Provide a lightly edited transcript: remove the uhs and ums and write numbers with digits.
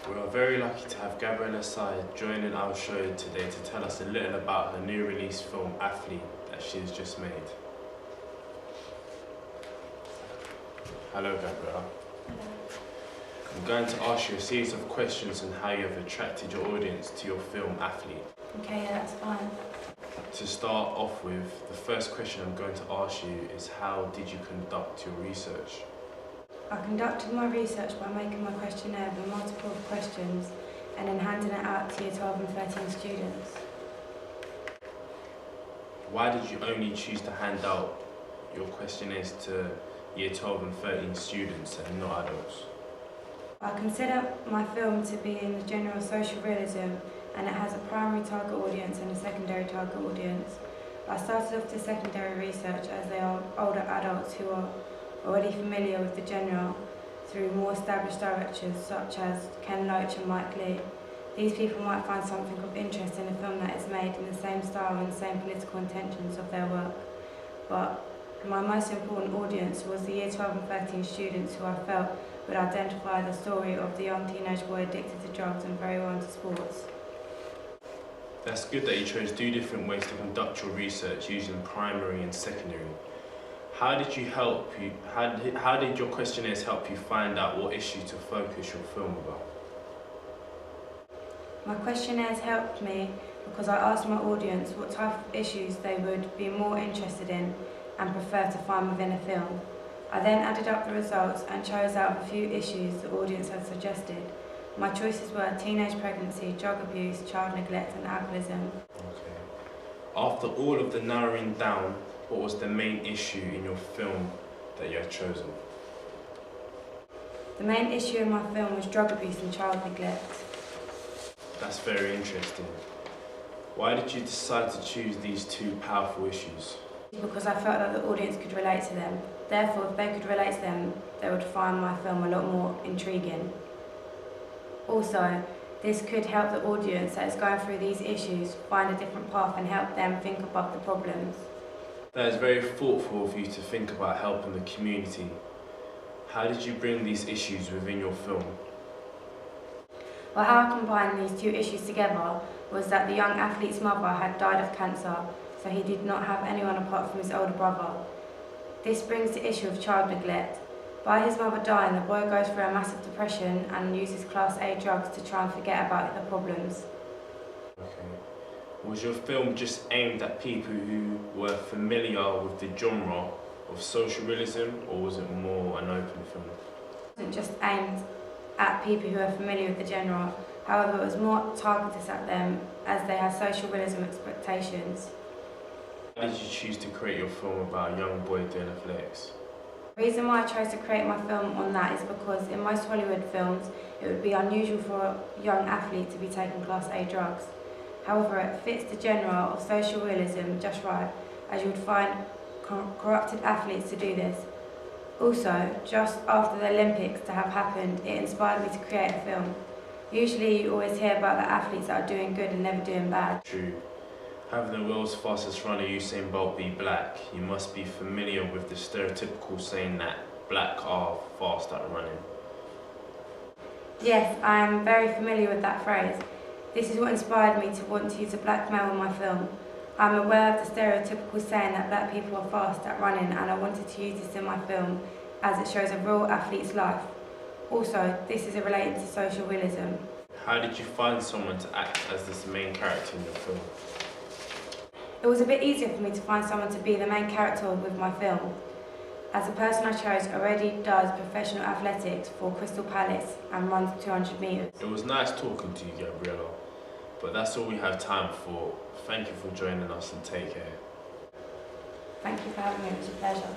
We are very lucky to have Gabriella Said joining our show today to tell us a little about her new release film, Athlete, that she has just made. Hello, Gabriella. Hello. I'm going to ask you a series of questions on how you have attracted your audience to your film, Athlete. Okay, yeah, that's fine. To start off with, the first question I'm going to ask you is, how did you conduct your research? I conducted my research by making my questionnaire with multiple questions and then handing it out to year 12 and 13 students. Why did you only choose to hand out your questionnaires to year 12 and 13 students and not adults? I consider my film to be in the genre of social realism, and it has a primary target audience and a secondary target audience. I started off the secondary research as they are older adults who are already familiar with the genre through more established directors such as Ken Loach and Mike Leigh. These people might find something of interest in a film that is made in the same style and the same political intentions of their work. But my most important audience was the year 12 and 13 students who I felt would identify the story of the young teenage boy addicted to drugs and very well into sports. That's good that you chose two different ways to conduct your research using primary and secondary. How did your questionnaires help you find out what issue to focus your film about? My questionnaires helped me because I asked my audience what type of issues they would be more interested in and prefer to find within a film. I then added up the results and chose out a few issues the audience had suggested. My choices were teenage pregnancy, drug abuse, child neglect and alcoholism. Okay. After all of the narrowing down, what was the main issue in your film that you had chosen? The main issue in my film was drug abuse and child neglect. That's very interesting. Why did you decide to choose these two powerful issues? Because I felt that the audience could relate to them. Therefore, if they could relate to them, they would find my film a lot more intriguing. Also, this could help the audience that is going through these issues find a different path and help them think above the problems. That is very thoughtful of you to think about helping the community. How did you bring these issues within your film? Well, how I combined these two issues together was that the young athlete's mother had died of cancer, so he did not have anyone apart from his older brother. This brings the issue of child neglect. By his mother dying, the boy goes through a massive depression and uses Class A drugs to try and forget about the problems. Okay. Was your film just aimed at people who were familiar with the genre of social realism, or was it more an open film? It wasn't just aimed at people who are familiar with the genre, however it was more targeted at them as they have social realism expectations. Why did you choose to create your film about a young boy doing athletics? The reason why I chose to create my film on that is because in most Hollywood films it would be unusual for a young athlete to be taking Class A drugs. However, it fits the genre of social realism just right, as you would find corrupted athletes to do this. Also, just after the Olympics to have happened, it inspired me to create a film. Usually you always hear about the athletes that are doing good and never doing bad. True. Having the world's fastest runner Usain Bolt be black, you must be familiar with the stereotypical saying that black are fast at running. Yes, I am very familiar with that phrase. This is what inspired me to want to use a black male in my film. I'm aware of the stereotypical saying that black people are fast at running, and I wanted to use this in my film as it shows a real athlete's life. Also, this is related to social realism. How did you find someone to act as this main character in your film? It was a bit easier for me to find someone to be the main character with my film, as the person I chose already does professional athletics for Crystal Palace and runs 200 metres. It was nice talking to you, Gabriella, but that's all we have time for. Thank you for joining us and take care. Thank you for having me, it was a pleasure.